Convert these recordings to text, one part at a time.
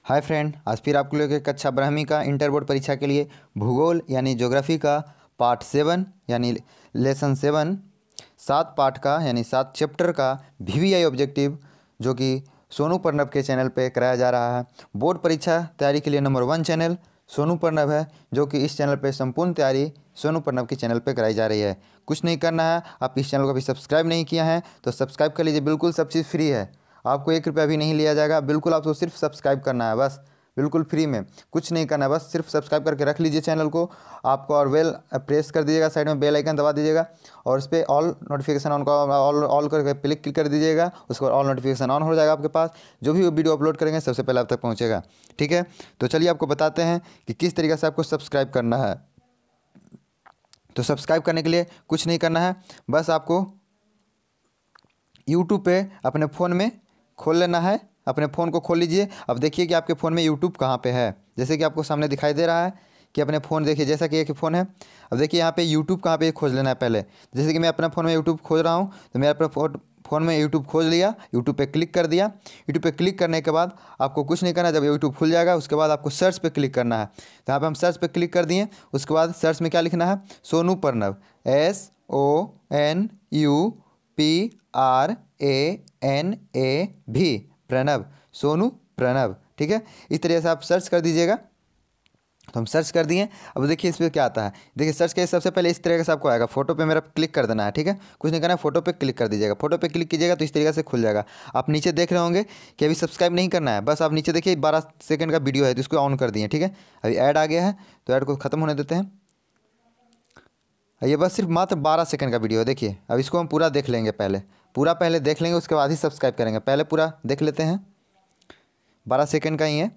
Hi friend, आज फिर आपको लेकर कक्षा 12वीं का इंटर बोर्ड परीक्षा के लिए भूगोल यानी ज्योग्राफी का पार्ट 7 यानी लेसन 7 7 पार्ट का यानी 7 चैप्टर का VVI ऑब्जेक्टिव जो कि सोनू प्रणव के चैनल पे कराया जा रहा है। बोर्ड परीक्षा तैयारी के लिए नंबर 1 चैनल सोनू प्रणव है, जो कि इस चैनल पे संपूर्ण तैयारी सोनू प्रणव के चैनल पे कराई जा रही है। कुछ नहीं करना है, आप इस चैनल को अभी सब्सक्राइब नहीं किया है तो सब्सक्राइब कर लीजिए। बिल्कुल सब चीज़ फ्री है, आपको 1 रुपया भी नहीं लिया जाएगा। बिल्कुल आपको सिर्फ सब्सक्राइब करना है, बस बिल्कुल फ्री में, कुछ नहीं करना है, बस सिर्फ सब्सक्राइब करके रख लीजिए चैनल को आपको। और बेल प्रेस कर दीजिएगा, साइड में बेल आइकन दबा दीजिएगा और उस पर ऑल नोटिफिकेशन ऑन ऑल करके क्लिक कर दीजिएगा। उसके बाद ऑल नोटिफिकेशन ऑन हो जाएगा, आपके पास जो भी वीडियो अपलोड करेंगे सबसे पहले आप तक पहुँचेगा। ठीक है, तो चलिए आपको बताते हैं कि किस तरीके से आपको सब्सक्राइब करना है। तो सब्सक्राइब करने के लिए कुछ नहीं करना है, बस आपको यूट्यूब पे अपने फ़ोन में खोल लेना है। अपने फ़ोन को खोल लीजिए। अब देखिए कि आपके फ़ोन में यूट्यूब कहाँ पे है। जैसे कि आपको सामने दिखाई दे रहा है कि अपने फ़ोन देखिए, जैसा कि एक फ़ोन है। अब देखिए यहाँ पे यूट्यूब कहाँ पे खोज लेना है पहले। जैसे कि मैं अपना फ़ोन में यूट्यूब खोज रहा हूँ, तो मैं अपने फ़ोन में यूट्यूब खोज लिया, यूट्यूब पे क्लिक कर दिया। यूट्यूब पे क्लिक करने के बाद आपको कुछ नहीं करना है। जब यूट्यूब खुल जाएगा उसके बाद आपको सर्च पे क्लिक करना है। तो यहाँ पे हम सर्च पे क्लिक कर दिए। उसके बाद सर्च में क्या लिखना है, सोनू प्रणव, SONUPRANAV, प्रणव, सोनू प्रणव। ठीक है, इस तरह से आप सर्च कर दीजिएगा। तो हम सर्च कर दिए। अब देखिए इस पर क्या आता है। देखिए सर्च के सबसे पहले इस तरीके से आपको आएगा, फोटो पे मेरा क्लिक कर देना है। ठीक है, कुछ नहीं करना है, फोटो पे क्लिक कर दीजिएगा। फोटो पे क्लिक कीजिएगा तो इस तरीके से खुल जाएगा। आप नीचे देख रहे होंगे कि अभी सब्सक्राइब नहीं करना है, बस आप नीचे देखिए 12 सेकंड का वीडियो है तो इसको ऑन कर दिए। ठीक है, अभी ऐड आ गया है तो ऐड को ख़त्म होने देते हैं। ये बस सिर्फ मात्र 12 सेकंड का वीडियो है। देखिए अब इसको हम पूरा देख लेंगे, पहले देख लेंगे, उसके बाद ही सब्सक्राइब करेंगे। पहले पूरा देख लेते हैं, 12 सेकंड का ही है।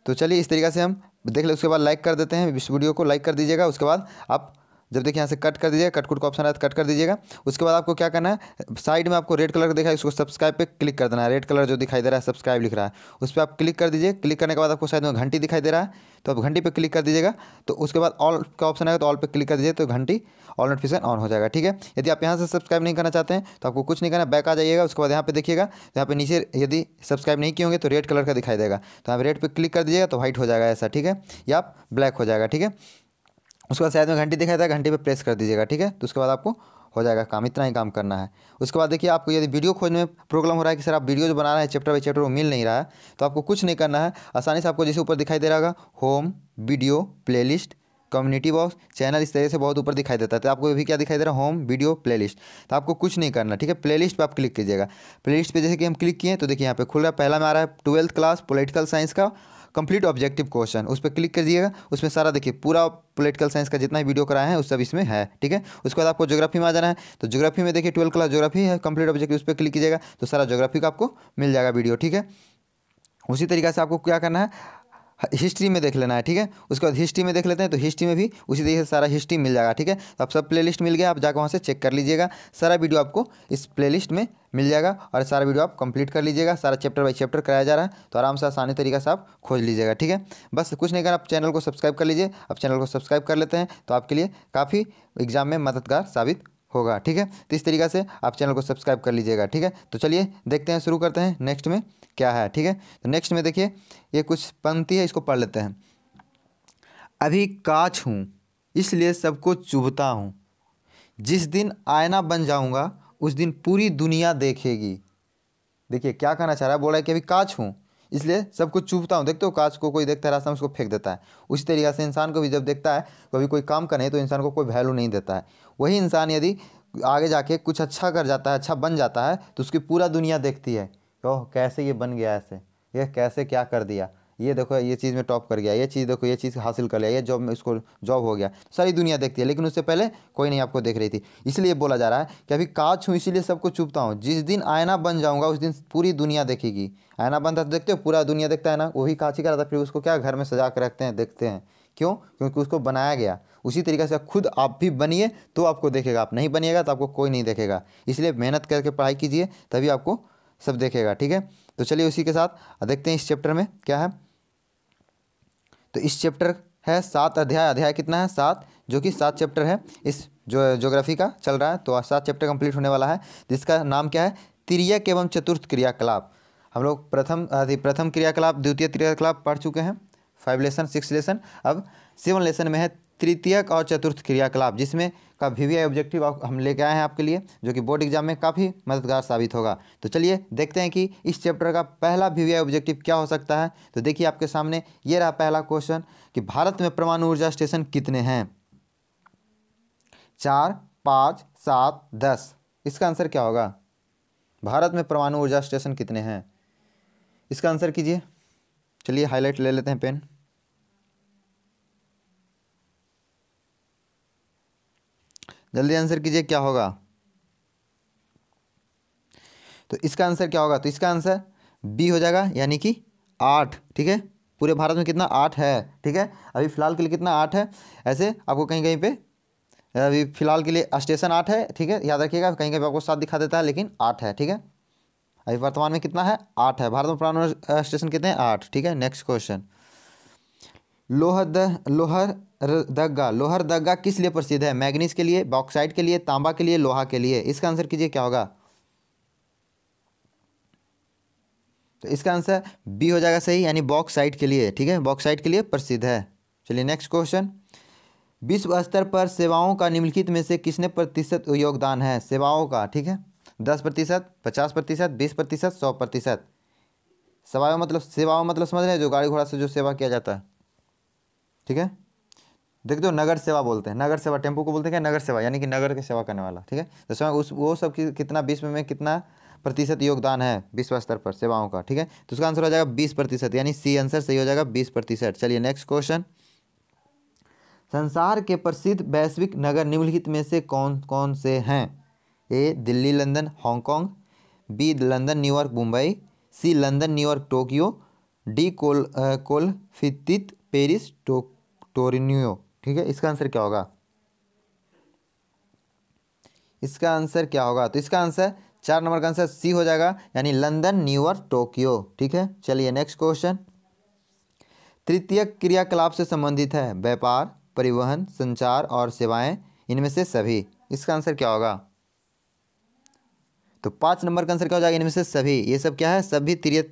तो चलिए इस तरीके से हम देख ले। उसके बाद लाइक कर देते हैं, इस वीडियो को लाइक कर दीजिएगा। उसके बाद आप जब देखिए यहाँ से कट कर दीजिएगा, कट का ऑप्शन है तो कट कर दीजिएगा। उसके बाद आपको क्या करना है, साइड में आपको रेड कलर का दिखा है, उसको सब्सक्राइब पे क्लिक कर देना है। रेड कलर जो दिखाई दे रहा है सब्सक्राइब लिख रहा है, उस पर आप क्लिक कर दीजिए। क्लिक करने के बाद आपको साइड में घंटी दिखाई दे रहा है, तो आप घंटी पे क्लिक कर दीजिएगा। तो उसके बाद ऑल का ऑप्शन आएगा तो ऑल पे क्लिक कर दीजिए, तो घंटी ऑल नोटिफिकेशन ऑन हो जाएगा। ठीक है, यदि आप यहाँ से सब्सक्राइब नहीं करना चाहते हैं तो आपको कुछ नहीं करना, बैक आ जाइएगा। उसके बाद यहाँ पे देखिएगा, यहाँ पे नीचे यदि सब्सक्राइब नहीं किए होंगे तो रेड कलर का दिखाई देगा, तो यहाँ पे रेड पे क्लिक कर दीजिएगा तो व्हाइट हो जाएगा ऐसा। ठीक है, या आप ब्लैक हो जाएगा। ठीक है, उसके बाद शायद में घंटी दिखाई देगा, घंटी पे प्रेस कर दीजिएगा। ठीक है, तो उसके बाद आपको हो जाएगा काम, इतना ही काम करना है। उसके बाद देखिए आपको यदि वीडियो खोजने में प्रॉब्लम हो रहा है कि सर आप वीडियो जो बना रहे हैं चैप्टर बाई चैप्टर वो मिल नहीं रहा है, तो आपको कुछ नहीं करना है। आसानी से आपको जैसे ऊपर दिखाई दे रहा होगा home, video, playlist, community box, channel, इस तरह से बहुत ऊपर दिखाई देता है। तो आपको अभी क्या दिखाई दे रहा है, होम, वीडियो, प्लेलिस्ट। तो आपको कुछ नहीं करना। ठीक है, प्लेलिस्ट पे आप क्लिक कीजिएगा। प्लेलिस्ट पे जैसे कि हम क्लिक किए तो देखिए यहाँ पे खुल रहा है, पहला में आ रहा है 12th क्लास पॉलिटिकल साइंस का कंप्लीट ऑब्जेक्टिव क्वेश्चन। उस पर क्लिक कर दीजिएगा, उसमें सारा देखिए पूरा पॉलिटिकल साइंस का जितना भी वीडियो कराए हैं उस सब इसमें है। ठीक है, उसके बाद आपको ज्योग्राफी में आ जाना है, तो ज्योग्राफी में देखिए 12th क्लास ज्योग्राफी है कंप्लीट ऑब्जेक्टिव, उस पर क्लिक कीजिएगा तो सारा ज्योग्राफी का आपको मिल जाएगा वीडियो। ठीक है, उसी तरीके से आपको क्या करना है, हिस्ट्री में देख लेना है। ठीक है, उसके बाद हिस्ट्री में देख लेते हैं, तो हिस्ट्री में भी उसी तरीके से सारा हिस्ट्री मिल जाएगा। ठीक है, तो आप सब प्लेलिस्ट मिल गया, आप जाकर वहाँ से चेक कर लीजिएगा। सारा वीडियो आपको इस प्लेलिस्ट में मिल जाएगा और सारा वीडियो आप कंप्लीट कर लीजिएगा। सारा चैप्टर बाई चैप्टर कराया जा रहा है, तो आराम से आसानी तरीके से आप खोज लीजिएगा। ठीक है, बस कुछ नहीं करना, आप चैनल को सब्सक्राइब कर लीजिए। आप चैनल को सब्सक्राइब कर लेते हैं तो आपके लिए काफ़ी एग्जाम में मददगार साबित होगा। ठीक है, तो इस तरीके से आप चैनल को सब्सक्राइब कर लीजिएगा। ठीक है, तो चलिए देखते हैं, शुरू करते हैं नेक्स्ट में क्या है। ठीक है, तो नेक्स्ट में देखिए ये कुछ पंक्ति है, इसको पढ़ लेते हैं। अभी काच हूँ इसलिए सबको चुभता हूँ, जिस दिन आईना बन जाऊँगा उस दिन पूरी दुनिया देखेगी। देखिए क्या कहना चाह रहा है, बोल रहा है कि अभी काच हूँ इसलिए सबको चुभता हूँ। देखते हो काच को कोई देखता है रास्ता में उसको फेंक देता है, उसी तरीके से इंसान को भी जब देखता है कभी कोई काम करने तो इंसान को कोई वैल्यू नहीं देता है। वही इंसान यदि आगे जाके कुछ अच्छा कर जाता है, अच्छा बन जाता है, तो उसकी पूरा दुनिया देखती है, ओह कैसे ये बन गया, ऐसे ये कैसे क्या कर दिया, ये देखो ये चीज़ में टॉप कर गया, ये चीज़ देखो ये चीज़ हासिल कर लिया, ये जॉब में इसको जॉब हो गया, सारी दुनिया देखती है। लेकिन उससे पहले कोई नहीं आपको देख रही थी। इसलिए बोला जा रहा है कि अभी काच हूँ इसीलिए सबको चुभता हूँ, जिस दिन आईना बन जाऊँगा उस दिन पूरी दुनिया देखेगी। आईना बनता तो देखते हो पूरा दुनिया देखता है ना, वही कांच ही का रहता, फिर उसको क्या घर में सजा कर रखते हैं, देखते हैं क्यों, क्योंकि उसको बनाया गया। उसी तरीके से खुद आप भी बनिए तो आपको देखेगा, आप नहीं बनिएगा तो आपको कोई नहीं देखेगा। इसलिए मेहनत करके पढ़ाई कीजिए तभी आपको सब देखेगा। ठीक है, तो चलिए उसी के साथ देखते हैं इस चैप्टर में क्या है। तो इस चैप्टर है 7 अध्याय, अध्याय कितना है 7, जो कि 7 चैप्टर है इस जो ज्योग्राफी का चल रहा है। तो 7 चैप्टर कंप्लीट होने वाला है, जिसका नाम क्या है, तिर्यक एवं चतुर्थ क्रियाकलाप। हम लोग प्रथम क्रियाकलाप, द्वितीय क्रियाकलाप पढ़ चुके हैं, 5 लेसन 6 लेसन। अब 7 लेसन में है तृतीयक और चतुर्थ क्रियाकलाप, जिसमें का VVI ऑब्जेक्टिव हम लेके आए हैं आपके लिए, जो कि बोर्ड एग्जाम में काफ़ी मददगार साबित होगा। तो चलिए देखते हैं कि इस चैप्टर का पहला VVI ऑब्जेक्टिव क्या हो सकता है। तो देखिए आपके सामने ये रहा पहला क्वेश्चन कि भारत में परमाणु ऊर्जा स्टेशन कितने हैं? 4, 5, 7, 10। इसका आंसर क्या होगा? भारत में परमाणु ऊर्जा स्टेशन कितने हैं? इसका आंसर कीजिए। चलिए हाईलाइट ले लेते हैं पेन। जल्दी आंसर कीजिए, क्या होगा? तो इसका आंसर क्या होगा? तो इसका आंसर बी हो जाएगा, यानी कि 8। ठीक है, पूरे भारत में कितना? 8 है। ठीक है, अभी फिलहाल के लिए कितना? 8 है। ऐसे आपको कहीं कहीं पे अभी फिलहाल के लिए स्टेशन 8 है। ठीक है, याद रखिएगा, कहीं कहीं पे आपको 7 दिखा देता है, लेकिन 8 है। ठीक है, अभी वर्तमान में कितना है? 8 है। भारत में परमाणु स्टेशन कितने हैं? 8। ठीक है, नेक्स्ट क्वेश्चन। लोहरदगा किस लिए प्रसिद्ध है? मैग्नीज के लिए, बॉक्साइट के लिए, तांबा के लिए, लोहा के लिए? इसका आंसर कीजिए, क्या होगा? तो इसका आंसर बी हो जाएगा सही, यानी बॉक्साइट के लिए। ठीक है, बॉक्साइट के लिए प्रसिद्ध है। चलिए नेक्स्ट क्वेश्चन। विश्व स्तर पर सेवाओं का निम्नलिखित में से किसने प्रतिशत योगदान है? सेवाओं का, ठीक है, 10%, 50%, 20%, 100%। सेवाओं मतलब समझ रहे हैं, जो गाड़ी घोड़ा से जो सेवा किया जाता है। ठीक है, देख दो, नगर सेवा बोलते हैं, नगर सेवा। टेम्पो को बोलते हैं क्या? नगर सेवा, यानी कि नगर की सेवा करने वाला। ठीक है, तो समय वो सब की कितना विश्व में कितना प्रतिशत योगदान है विश्व स्तर पर सेवाओं का? ठीक है, तो उसका आंसर हो जाएगा 20%, यानी सी आंसर सही हो जाएगा 20%। चलिए नेक्स्ट क्वेश्चन। संसार के प्रसिद्ध वैश्विक नगर निम्नलिखित में से कौन कौन से हैं? A Delhi, London, Hong Kong, B London, New York, Mumbai, C London, New York, Tokyo, D कोलफितित, पेरिस, टोरिनियो। ठीक है, इसका आंसर क्या होगा? इसका आंसर क्या होगा? तो इसका आंसर 4 नंबर का आंसर सी हो जाएगा, यानी लंदन, न्यूयॉर्क, टोक्यो। ठीक है, चलिए नेक्स्ट क्वेश्चन। तृतीय क्रियाकलाप से संबंधित है व्यापार, परिवहन, संचार और सेवाएं, इनमें से सभी। इसका आंसर क्या होगा? तो 5 नंबर का आंसर क्या हो जाएगा? इनमें से सभी। ये सब क्या है? सभी तृतीय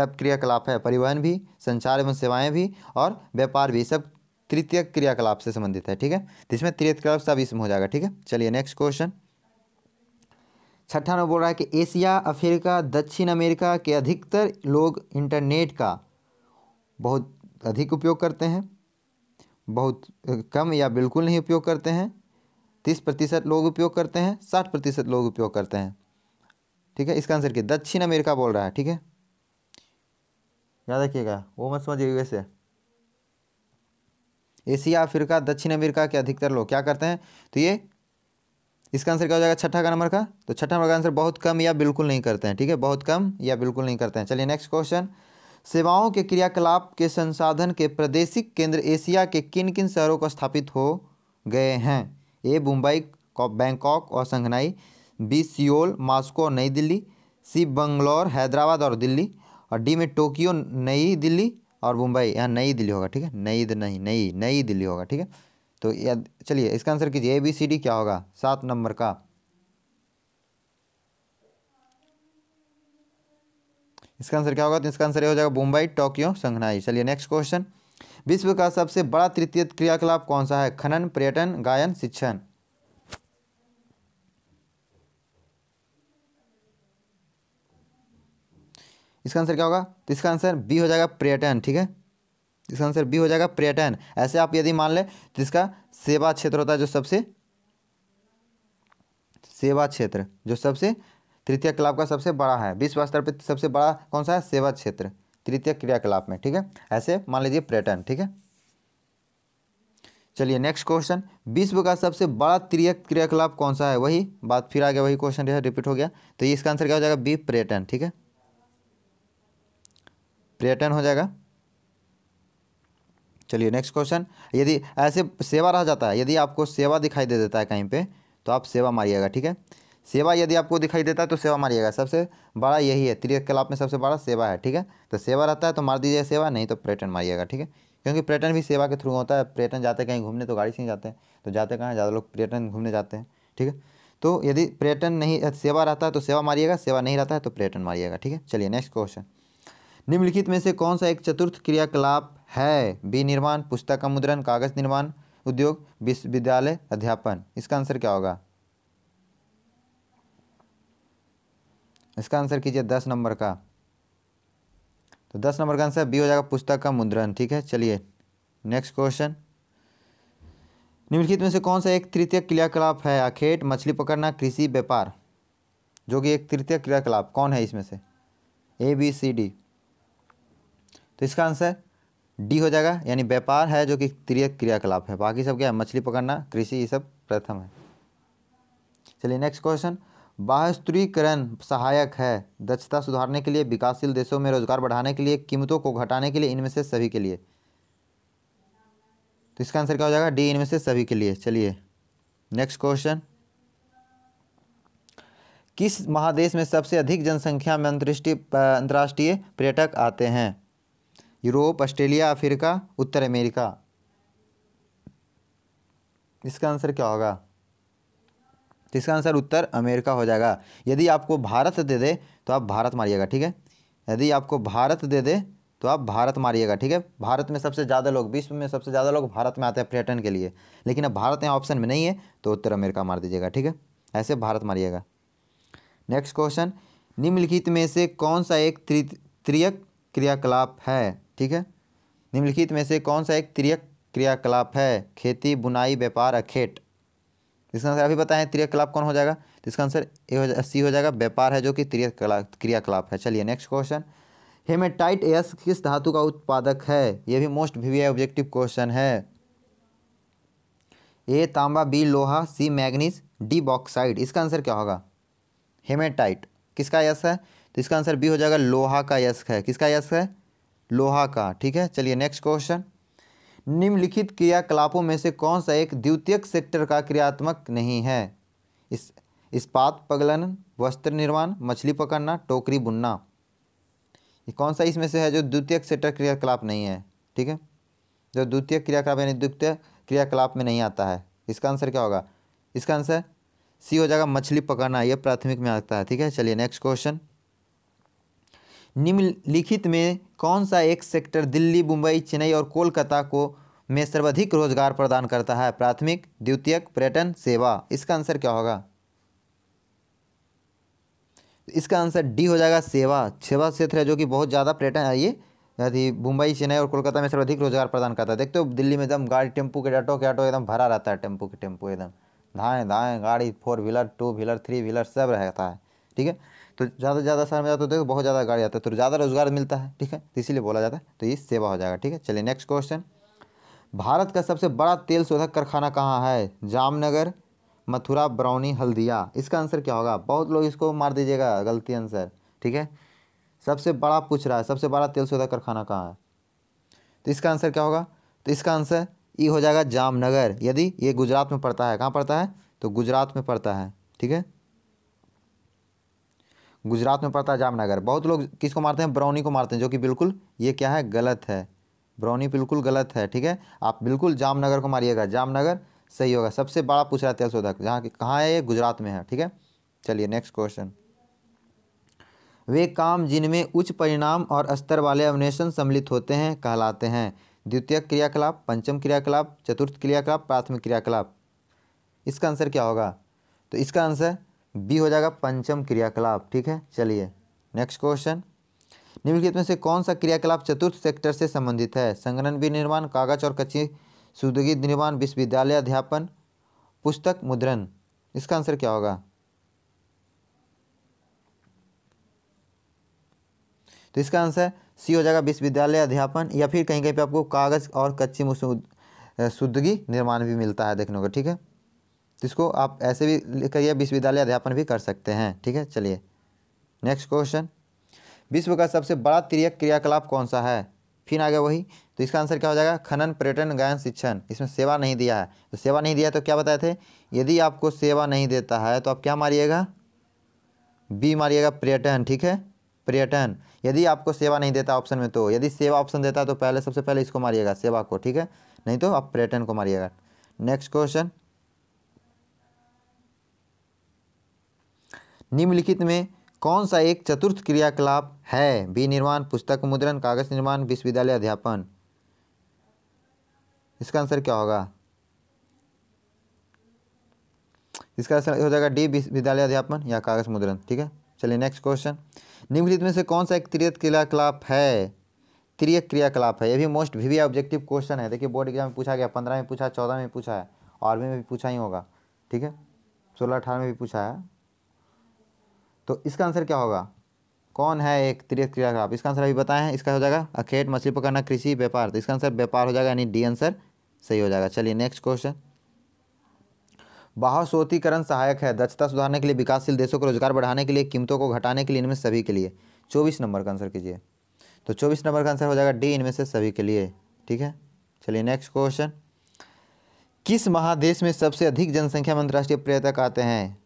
क्रियाकलाप है। परिवहन भी, संचार एवं सेवाएं भी और व्यापार भी, सब तृतीय क्रियाकलाप से संबंधित है। ठीक है, तो इसमें तृतीय क्रियाकलाप सब इसमें हो जाएगा। ठीक है, चलिए नेक्स्ट क्वेश्चन। छठा नंबर बोल रहा है कि एशिया, अफ्रीका, दक्षिण अमेरिका के अधिकतर लोग इंटरनेट का बहुत अधिक उपयोग करते हैं, बहुत कम या बिल्कुल नहीं उपयोग करते हैं, 30% लोग उपयोग करते हैं, 60% लोग उपयोग करते हैं। ठीक है, इसका आंसर क्या? दक्षिण अमेरिका बोल रहा है। ठीक है, याद रखिएगा, वो मत समझिए यूएसए। एशिया, अफ्रीका, दक्षिण अमेरिका के अधिकतर लोग क्या करते हैं? तो ये इसका आंसर क्या हो जाएगा छठा का नंबर का? तो छठा नंबर का आंसर बहुत कम या बिल्कुल नहीं करते हैं। ठीक है, बहुत कम या बिल्कुल नहीं करते हैं। चलिए नेक्स्ट क्वेश्चन। सेवाओं के क्रियाकलाप के संसाधन के प्रादेशिक केंद्र एशिया के किन किन शहरों को स्थापित हो गए हैं? ए मुंबई, बैंकॉक और शंघाई, बी सियोल, मॉस्को और नई दिल्ली, सी बंगलौर, हैदराबाद और दिल्ली, और डी में टोक्यो, नई दिल्ली और मुंबई। यहाँ नई दिल्ली होगा। ठीक है, नई दिल्ली होगा। ठीक है, तो याद, चलिए इसका आंसर कीजिए, ABCD क्या होगा 7 नंबर का? इसका आंसर क्या होगा? तो इसका आंसर ये हो जाएगा मुंबई, टोक्यो, शंघाई। चलिए नेक्स्ट क्वेश्चन। विश्व का सबसे बड़ा तृतीय क्रियाकलाप कौन सा है? खनन, पर्यटन, गायन, शिक्षण? इसका आंसर क्या होगा? तो इसका आंसर बी हो जाएगा, पर्यटन। ठीक है, इसका आंसर बी हो जाएगा, पर्यटन। ऐसे आप यदि मान ले तो इसका सेवा क्षेत्र होता है, जो सबसे सेवा क्षेत्र जो सबसे तृतीय क्रियाकलाप का सबसे बड़ा है विश्व स्तर पर, सबसे बड़ा कौन सा है? सेवा क्षेत्र तृतीय क्रियाकलाप में। ठीक है, ऐसे मान लीजिए पर्यटन। ठीक है, चलिए नेक्स्ट क्वेश्चन। विश्व का सबसे बड़ा तृतीय क्रियाकलाप कौन सा है? वही बात फिर आ गया, वही क्वेश्चन रिपीट हो गया। तो ये इसका आंसर क्या हो जाएगा? बी, पर्यटन। ठीक है, पर्यटन हो जाएगा। चलिए नेक्स्ट क्वेश्चन। यदि ऐसे सेवा रह जाता है, यदि आपको सेवा दिखाई दे देता है कहीं पे, तो आप सेवा मारिएगा। ठीक है, सेवा यदि आपको दिखाई देता है तो सेवा मारिएगा। सबसे बड़ा यही है, तृतीय क्रियाकलाप में सबसे बड़ा सेवा है। ठीक है, तो सेवा रहता है तो मार दीजिए सेवा, नहीं तो पर्यटन मारिएगा। ठीक है, क्योंकि पर्यटन भी सेवा के थ्रू होता है। पर्यटन जाते कहीं घूमने तो गाड़ी से ही जाते हैं, तो जाते कहाँ ज़्यादा लोग पर्यटन घूमने जाते हैं। ठीक है, तो यदि पर्यटन नहीं सेवा रहता है तो सेवा मारिएगा, सेवा नहीं रहता है तो पर्यटन मारिएगा। ठीक है, चलिए नेक्स्ट क्वेश्चन। निम्नलिखित में से कौन सा एक चतुर्थ क्रियाकलाप है? बी निर्माण, पुस्तक का मुद्रण, कागज निर्माण उद्योग, विश्वविद्यालय अध्यापन। इसका आंसर क्या होगा? इसका आंसर कीजिए 10 नंबर का। तो 10 नंबर का आंसर बी हो जाएगा, पुस्तक का मुद्रण। ठीक है, चलिए नेक्स्ट क्वेश्चन। निम्नलिखित में से कौन सा एक तृतीय क्रियाकलाप है? आखेट, मछली पकड़ना, कृषि, व्यापार। जो कि एक तृतीय क्रियाकलाप कौन है इसमें से? A B C D. तो इसका आंसर डी हो जाएगा, यानी व्यापार है जो कि तृतीय क्रियाकलाप है। बाकी सब क्या है? मछली पकड़ना, कृषि, ये सब प्रथम है। चलिए नेक्स्ट क्वेश्चन। बाह्यस्त्रीकरण सहायक है दक्षता सुधारने के लिए, विकासशील देशों में रोजगार बढ़ाने के लिए, कीमतों को घटाने के लिए, इनमें से सभी के लिए। तो इसका आंसर क्या हो जाएगा? डी, इनमें से सभी के लिए। चलिए नेक्स्ट क्वेश्चन। किस महादेश में सबसे अधिक जनसंख्या में अंतर्राष्ट्रीय पर्यटक आते हैं? यूरोप, ऑस्ट्रेलिया, अफ्रीका, उत्तर अमेरिका। इसका आंसर क्या होगा? तो इसका आंसर उत्तर अमेरिका हो जाएगा। यदि आपको भारत दे दे तो आप भारत मारिएगा। ठीक है, यदि आपको भारत दे दे तो आप भारत मारिएगा। ठीक है, भारत में सबसे ज़्यादा लोग, विश्व में सबसे ज़्यादा लोग भारत में आते हैं पर्यटन के लिए, लेकिन अब भारत यहाँ ऑप्शन में नहीं है तो उत्तर अमेरिका मार दीजिएगा। ठीक है, ऐसे भारत मारिएगा। Next question. निम्नलिखित में से कौन सा एक तृतीय क्रियाकलाप है? ठीक है, निम्नलिखित में से कौन सा एक तृतीय क्रियाकलाप है? खेती, बुनाई, व्यापार, अखेट। इसका आंसर अभी बताएं क्रियाकलाप कौन हो जाएगा? तो इसका आंसर सी हो जाएगा, व्यापार है जो कि तृतीय क्रियाकलाप है। चलिए नेक्स्ट क्वेश्चन। हेमेटाइट एस किस धातु का उत्पादक है? यह भी मोस्ट वीवीआई ऑब्जेक्टिव क्वेश्चन है। ए तांबा, बी लोहा, सी मैग्नीज, डी बॉक्साइड। इसका आंसर क्या होगा? हेमेटाइट किसका यस है? तो इसका आंसर बी हो जाएगा, लोहा का यस है। किसका यस है? लोहा का। ठीक है, चलिए नेक्स्ट क्वेश्चन। निम्नलिखित क्रियाकलापों में से कौन सा एक द्वितीयक सेक्टर का क्रियात्मक नहीं है? इस्पात प्रगलन, वस्त्र निर्माण, मछली पकड़ना, टोकरी बुनना। ये कौन सा इसमें से है जो द्वितीयक सेक्टर क्रियाकलाप नहीं है? ठीक है, जो द्वितीय क्रियाकलाप यानी द्वितीय क्रियाकलाप में नहीं आता है। इसका आंसर क्या होगा? इसका आंसर सी हो जाएगा, मछली पकड़ना। यह प्राथमिक में आता है। ठीक है, चलिए नेक्स्ट क्वेश्चन। निम्नलिखित में कौन सा एक सेक्टर दिल्ली, मुंबई, चेन्नई और कोलकाता को में सर्वाधिक रोजगार प्रदान करता है? प्राथमिक, द्वितीयक, पर्यटन, सेवा। इसका आंसर क्या होगा? इसका आंसर डी हो जाएगा, सेवा। सेवा क्षेत्र है जो कि बहुत ज़्यादा पर्यटन है। ये यदि मुंबई, चेन्नई और कोलकाता में सर्वाधिक रोजगार प्रदान करता है। देखते हो दिल्ली में एकदम गाड़ी, टेम्पू के ऑटो एकदम भरा रहता है। टेम्पू के टेम्पू एकदम धाएँ धाएँ गाड़ी, 4 व्हीलर, 2 व्हीलर, 3 व्हीलर सब रहता है। ठीक है, तो ज़्यादा से ज़्यादा शहर में जाते हो देखो बहुत ज़्यादा गाड़ी आता है, तो ज़्यादा रोजगार मिलता है। ठीक है, तो इसीलिए बोला जाता है। तो ये सेवा हो जाएगा। ठीक है, चलिए नेक्स्ट क्वेश्चन। भारत का सबसे बड़ा तेल शोधक कारखाना कहाँ है? जामनगर, मथुरा, बरौनी, हल्दिया। इसका आंसर क्या होगा? बहुत लोग इसको मार दीजिएगा, गलती आंसर। ठीक है, सबसे बड़ा पूछ रहा है, सबसे बड़ा तेल शोधक कारखाना कहाँ है? तो इसका आंसर क्या होगा? तो इसका आंसर ई हो जाएगा, जामनगर। यदि ये गुजरात में पड़ता है। कहाँ पड़ता है? तो गुजरात में पड़ता है। ठीक है, गुजरात में पड़ता है जामनगर। बहुत लोग किसको मारते हैं? बरौनी को मारते हैं, जो कि बिल्कुल ये क्या है? गलत है। बरौनी बिल्कुल गलत है। ठीक है, आप बिल्कुल जामनगर को मारिएगा, जामनगर सही होगा। सबसे बड़ा पूछ रहा है तेल शोधक, जहाँ कहाँ है? ये गुजरात में है। ठीक है, चलिए नेक्स्ट क्वेश्चन। वे काम जिनमें उच्च परिणाम और स्तर वाले अन्वेषण सम्मिलित होते हैं कहलाते हैं? द्वितीय क्रियाकलाप, पंचम क्रियाकलाप, चतुर्थ क्रियाकलाप, प्राथमिक क्रियाकलाप। इसका आंसर क्या होगा? तो इसका आंसर बी हो जाएगा, पंचम क्रियाकलाप। ठीक है, चलिए नेक्स्ट क्वेश्चन। निम्नलिखित में से कौन सा क्रियाकलाप चतुर्थ सेक्टर से संबंधित है? संगणन विनिर्माण, कागज और कच्ची सुदगी निर्माण, विश्वविद्यालय अध्यापन, पुस्तक मुद्रण। इसका आंसर क्या होगा? तो इसका आंसर सी हो जाएगा, विश्वविद्यालय अध्यापन, या फिर कहीं कहीं पे आपको कागज और कच्ची सुदगी निर्माण भी मिलता है देखने को। ठीक है, तो इसको आप ऐसे भी करिए, विश्वविद्यालय अध्यापन भी कर सकते हैं। ठीक है, चलिए नेक्स्ट क्वेश्चन। विश्व का सबसे बड़ा तृतीय क्रियाकलाप कौन सा है? फिर आ गया वही। तो इसका आंसर क्या हो जाएगा? खनन, पर्यटन, गायन, शिक्षण। इसमें सेवा नहीं दिया है। तो सेवा नहीं दिया है तो क्या बताए थे? यदि आपको सेवा नहीं देता है तो आप क्या मारिएगा? बी मारिएगा, पर्यटन। ठीक है, पर्यटन। यदि आपको सेवा नहीं देता ऑप्शन में, तो यदि सेवा ऑप्शन देता है तो पहले सबसे पहले इसको मारिएगा, सेवा को। ठीक है, नहीं तो आप पर्यटन को मारिएगा। Next question. निम्नलिखित में कौन सा एक चतुर्थ क्रियाकलाप है? बी निर्माण, पुस्तक मुद्रण, कागज निर्माण, विश्वविद्यालय अध्यापन। इसका आंसर क्या होगा? इसका आंसर हो जाएगा डी विश्वविद्यालय अध्यापन या कागज मुद्रण। ठीक है, चलिए नेक्स्ट क्वेश्चन। निम्नलिखित में से कौन सा एक त्रियक क्रियाकलाप है? त्रियक क्रियाकलाप है, ये भी मोस्ट वीवी ऑब्जेक्टिव क्वेश्चन है। देखिए बोर्ड एग्जाम में पूछा गया, 15 में पूछा, 14 में पूछा है, आर्मी में भी पूछा ही होगा। ठीक है, 16-18 में भी पूछा है। तो इसका आंसर क्या होगा? कौन है एक त्रियक क्रियाकलाप? इसका आंसर अभी बताए हैं। इसका हो जाएगा अखेट, मछली पकड़ना, कृषि, व्यापार। तो इसका आंसर व्यापार हो जाएगा, यानी डी आंसर सही हो जाएगा। चलिए नेक्स्ट क्वेश्चन। बहुस्रोतीकरण सहायक है दक्षता सुधारने के लिए, विकासशील देशों को रोजगार बढ़ाने के लिए, कीमतों को घटाने के लिए, इनमें सभी के लिए। 24 नंबर का आंसर कीजिए। तो 24 नंबर का आंसर हो जाएगा डी, इनमें से सभी के लिए। ठीक है, चलिए नेक्स्ट क्वेश्चन। किस महादेश में सबसे अधिक जनसंख्या में अंतर्राष्ट्रीय पर्यटक आते हैं?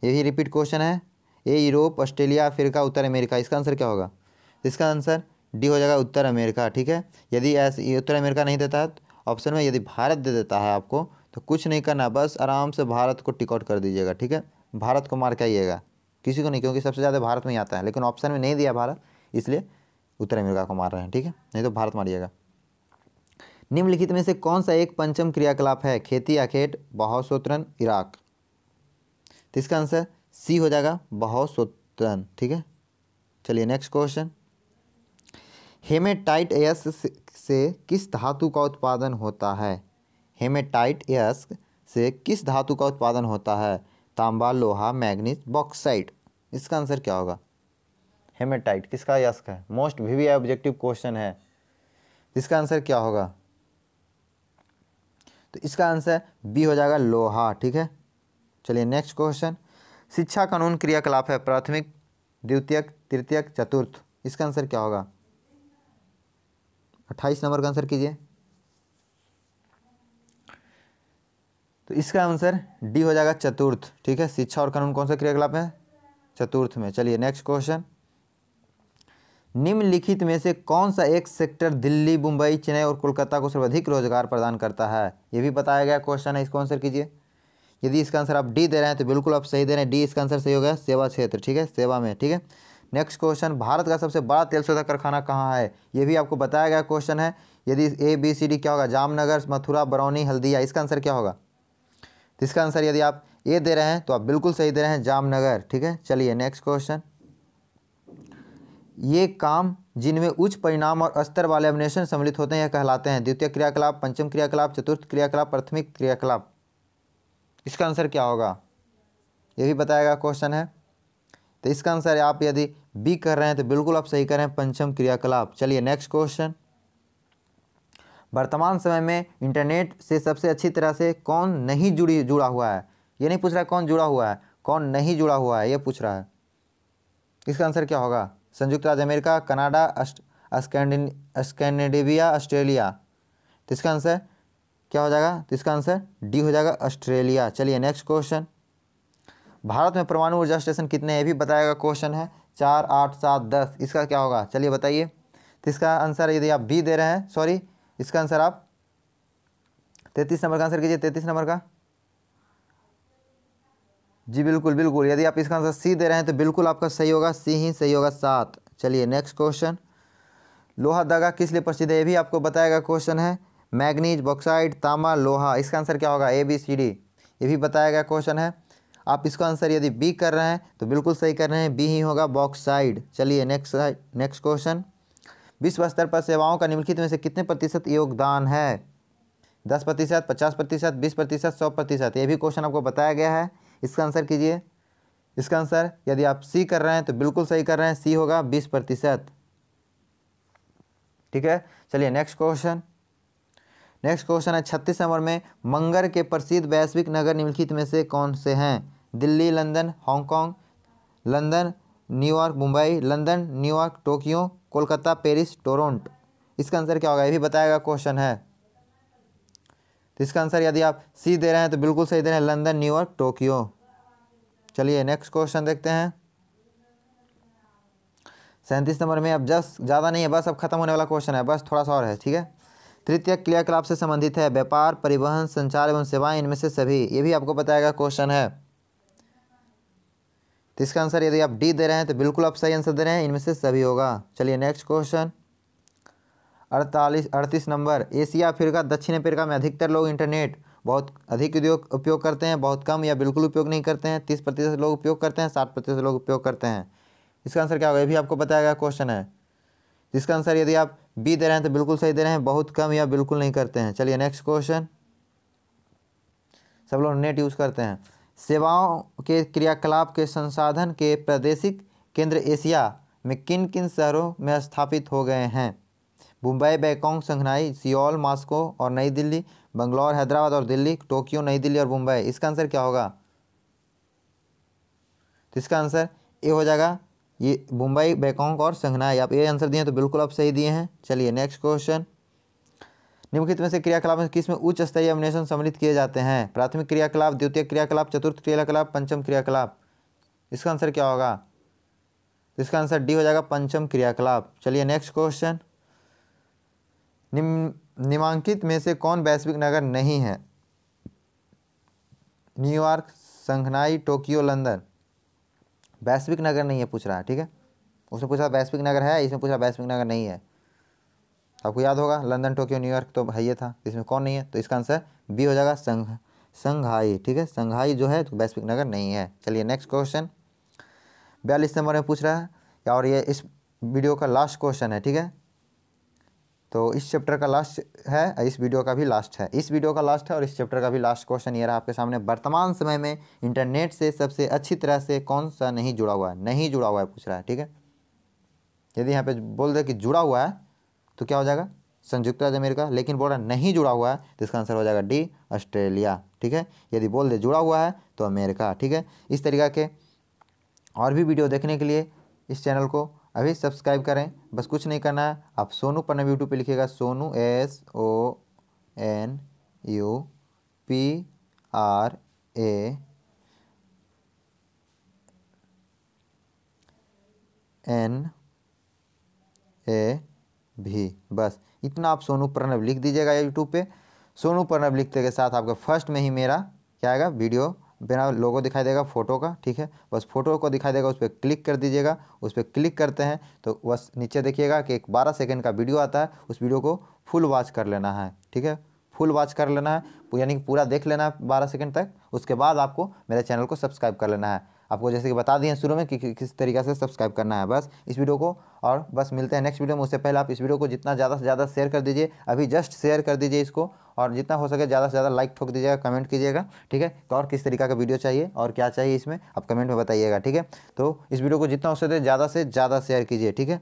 ये भी रिपीट क्वेश्चन है। ए यूरोप, ऑस्ट्रेलिया, अफ्रीका, उत्तर अमेरिका। इसका आंसर क्या होगा? इसका आंसर डी हो जाएगा, उत्तर अमेरिका। ठीक है, यदि ऐसे उत्तर अमेरिका नहीं देता है ऑप्शन में, यदि भारत दे देता है आपको, तो कुछ नहीं करना, बस आराम से भारत को टिक आउट कर दीजिएगा। ठीक है, भारत को मार के आइएगा, किसी को नहीं, क्योंकि सबसे ज़्यादा भारत में ही आता है। लेकिन ऑप्शन में नहीं दिया भारत, इसलिए उत्तर अमेरिका को मार रहे हैं। ठीक है, नहीं तो भारत मारिएगा। निम्नलिखित में से कौन सा एक पंचम क्रियाकलाप है? खेती, अखेट, बहुस्रोतरण, इराक। तो इसका आंसर सी हो जाएगा, बहुस्रोतरण। ठीक है, चलिए नेक्स्ट क्वेश्चन। हेमेटाइट से किस धातु का उत्पादन होता है? हेमेटाइट से किस धातु का उत्पादन होता है? तांबा, लोहा, मैग्नीज, बॉक्साइट। इसका आंसर क्या होगा? हेमेटाइट किसका यस्क है? मोस्ट वीवी ऑब्जेक्टिव क्वेश्चन है। इसका आंसर क्या होगा? तो इसका आंसर बी हो जाएगा, लोहा। ठीक है, चलिए नेक्स्ट क्वेश्चन। शिक्षा कानून क्रियाकलाप है प्राथमिक, द्वितीयक, तृतीयक, चतुर्थ। इसका आंसर क्या होगा? 28 नंबर का आंसर कीजिए। तो इसका आंसर डी हो जाएगा, चतुर्थ। ठीक है, शिक्षा और कानून कौन सा क्रियाकलाप है? चतुर्थ में। चलिए नेक्स्ट क्वेश्चन। निम्नलिखित में से कौन सा एक सेक्टर दिल्ली, मुंबई, चेन्नई और कोलकाता को सर्वाधिक रोजगार प्रदान करता है? ये भी बताया गया क्वेश्चन है, इसको आंसर कीजिए। यदि इसका आंसर आप डी दे रहे हैं तो बिल्कुल आप सही दे रहे हैं, डी इसका आंसर सही हो गया, सेवा क्षेत्र। ठीक है, सेवा में। ठीक है, नेक्स्ट क्वेश्चन। भारत का सबसे बड़ा तेल शोधक कारखाना कहाँ है? ये भी आपको बताया गया क्वेश्चन है। यदि ए बी सी डी क्या होगा? जामनगर, मथुरा, बरौनी, हल्दिया। इसका आंसर क्या होगा? तो इसका आंसर यदि आप ए दे रहे हैं तो आप बिल्कुल सही दे रहे हैं, जामनगर। ठीक है, चलिए नेक्स्ट क्वेश्चन। ये काम जिनमें उच्च परिणाम और स्तर वाले अन्वेषण सम्मिलित होते हैं यह कहलाते हैं? द्वितीय क्रियाकलाप, पंचम क्रियाकलाप, चतुर्थ क्रियाकलाप, प्राथमिक क्रियाकलाप। इसका आंसर क्या होगा? ये भी बताया गया क्वेश्चन है। तो इसका आंसर आप यदि बी कर रहे हैं तो बिल्कुल आप सही कर रहे हैं, पंचम क्रियाकलाप। चलिए नेक्स्ट क्वेश्चन। वर्तमान समय में इंटरनेट से सबसे अच्छी तरह से कौन नहीं जुड़ा हुआ है? ये नहीं पूछ रहा है कौन जुड़ा हुआ है, कौन नहीं जुड़ा हुआ है, ये पूछ रहा है। इसका आंसर क्या होगा? संयुक्त राज्य अमेरिका, कनाडा, स्कैंडिनेविया, ऑस्ट्रेलिया। तो इसका आंसर क्या हो जाएगा? तो इसका आंसर डी हो जाएगा, ऑस्ट्रेलिया। चलिए नेक्स्ट क्वेश्चन। भारत में परमाणु ऊर्जा स्टेशन कितने हैं? ये भी बताएगा क्वेश्चन है। 4, 8, 7, 10। इसका क्या होगा? चलिए बताइए। तो इसका आंसर यदि आप बी दे रहे हैं, सॉरी, इसका आंसर आप 33 नंबर का आंसर कीजिए। 33 नंबर का, जी बिल्कुल बिल्कुल। यदि आप इसका आंसर सी दे रहे हैं तो बिल्कुल आपका सही होगा, सी ही सही होगा, 7। चलिए नेक्स्ट क्वेश्चन। लोहा धागा किस लिए प्रसिद्ध है? ये भी आपको बताएगा क्वेश्चन है। मैग्नीज, बॉक्साइट, तांबा, लोहा। इसका आंसर क्या होगा? A B C D. ये भी बताया गया क्वेश्चन है। आप इसका आंसर यदि बी कर रहे हैं तो बिल्कुल सही कर रहे हैं, बी ही होगा, बॉक्साइड। चलिए नेक्स्ट क्वेश्चन। विश्व स्तर पर सेवाओं का निम्नलिखित में से कितने प्रतिशत योगदान है? 10%, 50%, 20%, 100%। ये भी क्वेश्चन आपको बताया गया है। इसका आंसर कीजिए। इसका आंसर यदि आप सी कर रहे हैं तो बिल्कुल सही कर रहे हैं, सी होगा, 20%। ठीक है, चलिए नेक्स्ट क्वेश्चन। नेक्स्ट क्वेश्चन है 36 नंबर में। मंगर के प्रसिद्ध वैश्विक नगर निम्नलिखित में से कौन से हैं? Delhi, London, Hong Kong, London, New York, Mumbai, London, New York, Tokyo, Kolkata, Paris, Toronto. इसका आंसर क्या होगा? ये भी बताएगा क्वेश्चन है। तो इसका आंसर यदि आप सी दे रहे हैं तो बिल्कुल सही दे रहे हैं, लंदन, न्यूयॉर्क, टोक्यो। चलिए नेक्स्ट क्वेश्चन देखते हैं। 37 नंबर में। अब जस्ट ज़्यादा नहीं है, बस अब खत्म होने वाला क्वेश्चन है, बस थोड़ा सा और है। ठीक है, तृतीय क्रियाकलाप से संबंधित है व्यापार, परिवहन, संचार एवं सेवाएं, इनमें से सभी। ये भी आपको बताएगा क्वेश्चन है। तो इसका आंसर यदि आप डी दे रहे हैं तो बिल्कुल आप सही आंसर दे रहे हैं, इनमें से सभी होगा। चलिए next question 38 number. Asia Africa दक्षिण अफ्रीका में अधिकतर लोग इंटरनेट बहुत अधिक उपयोग करते हैं, बहुत कम या बिल्कुल उपयोग नहीं करते हैं, 30% लोग उपयोग करते हैं, 60% लोग उपयोग करते हैं। इसका आंसर क्या होगा, ये भी आपको बताया गया क्वेश्चन है। इसका आंसर यदि आप बी दे रहे हैं तो बिल्कुल सही दे रहे हैं, बहुत कम या बिल्कुल नहीं करते हैं। चलिए नेक्स्ट क्वेश्चन। सब लोग नेट यूज़ करते हैं। सेवाओं के क्रियाकलाप के संसाधन के प्रादेशिक केंद्र एशिया में किन किन शहरों में स्थापित हो गए हैं? Mumbai, Bangkok, Shanghai, Seoul, Moscow और नई दिल्ली, बंगलौर, हैदराबाद और दिल्ली, टोक्यो, नई दिल्ली और मुंबई। इसका आंसर क्या होगा? तो इसका आंसर ए हो जाएगा, ये मुंबई, बैंकॉक और शंघाई। आप ये आंसर दिए तो बिल्कुल आप सही दिए हैं। चलिए नेक्स्ट क्वेश्चन। निम्नलिखित में से क्रियाकलाप में किस में उच्च स्तरीय अभिनयन सम्मिलित किए जाते हैं? प्राथमिक क्रियाकलाप, द्वितीय क्रियाकलाप, चतुर्थ क्रियाकलाप, पंचम क्रियाकलाप। इसका आंसर क्या होगा? इसका आंसर डी हो जाएगा, पंचम क्रियाकलाप। चलिए नेक्स्ट क्वेश्चन। निम्नलिखित में से कौन वैश्विक नगर नहीं है? New York, Shanghai, Tokyo, London. वैश्विक नगर नहीं है पूछ रहा है, ठीक है। उसने पूछा वैश्विक नगर है, इसमें पूछा वैश्विक नगर नहीं है। आपको याद होगा लंदन, टोक्यो, न्यूयॉर्क तो है, ये था। इसमें कौन नहीं है? तो इसका आंसर बी हो जाएगा, शंघाई, ठीक है। शंघाई जो है तो वैश्विक नगर नहीं है। चलिए नेक्स्ट क्वेश्चन 42 नंबर में पूछ रहा है, और ये इस वीडियो का लास्ट क्वेश्चन है, ठीक है। तो इस चैप्टर का लास्ट है, इस वीडियो का भी लास्ट है, इस वीडियो का लास्ट है और इस चैप्टर का भी लास्ट क्वेश्चन ये रहा आपके सामने। वर्तमान समय में इंटरनेट से सबसे अच्छी तरह से कौन सा नहीं जुड़ा हुआ है? नहीं जुड़ा हुआ है पूछ रहा है, ठीक है। यदि यहाँ पे बोल दे कि जुड़ा हुआ है तो क्या हो जाएगा? संयुक्त राज्य अमेरिका। लेकिन बोल रहा नहीं जुड़ा हुआ है तो इसका आंसर हो जाएगा डी, ऑस्ट्रेलिया, ठीक है। यदि बोल दे जुड़ा हुआ है तो अमेरिका, ठीक है। इस तरीक़ा के और भी वीडियो देखने के लिए इस चैनल को अभी सब्सक्राइब करें। बस कुछ नहीं करना है, आप सोनू प्रणव यूट्यूब पे लिखिएगा, सोनू SONUPRANAV, बस इतना आप सोनू प्रणव लिख दीजिएगा यूट्यूब पे। सोनू प्रणव लिखते के साथ आपका फर्स्ट में ही मेरा क्या आएगा, वीडियो बिना लोगो दिखाई देगा फोटो का, ठीक है। बस फोटो को दिखाई देगा, उस पर क्लिक कर दीजिएगा। उस पर क्लिक करते हैं तो बस नीचे देखिएगा कि एक 12 सेकंड का वीडियो आता है, उस वीडियो को फुल वॉच कर लेना है, ठीक है। फुल वॉच कर लेना है, यानी कि पूरा देख लेना है 12 सेकंड तक। उसके बाद आपको मेरे चैनल को सब्सक्राइब कर लेना है। आपको जैसे कि बता दिए शुरू में कि किस तरीके से सब्सक्राइब करना है, बस इस वीडियो को। और बस मिलते हैं नेक्स्ट वीडियो में। उससे पहले आप इस वीडियो को जितना ज़्यादा से ज़्यादा शेयर कर दीजिए, अभी जस्ट शेयर कर दीजिए इसको, और जितना हो सके ज़्यादा से ज़्यादा लाइक ठोक दीजिएगा, कमेंट कीजिएगा, ठीक है। तो और किस तरीका का वीडियो चाहिए और क्या चाहिए इसमें आप कमेंट में बताइएगा, ठीक है। तो इस वीडियो को जितना हो सके ज़्यादा से ज़्यादा शेयर कीजिए, ठीक है।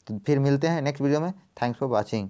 तो फिर मिलते हैं नेक्स्ट वीडियो में। Thanks for watching.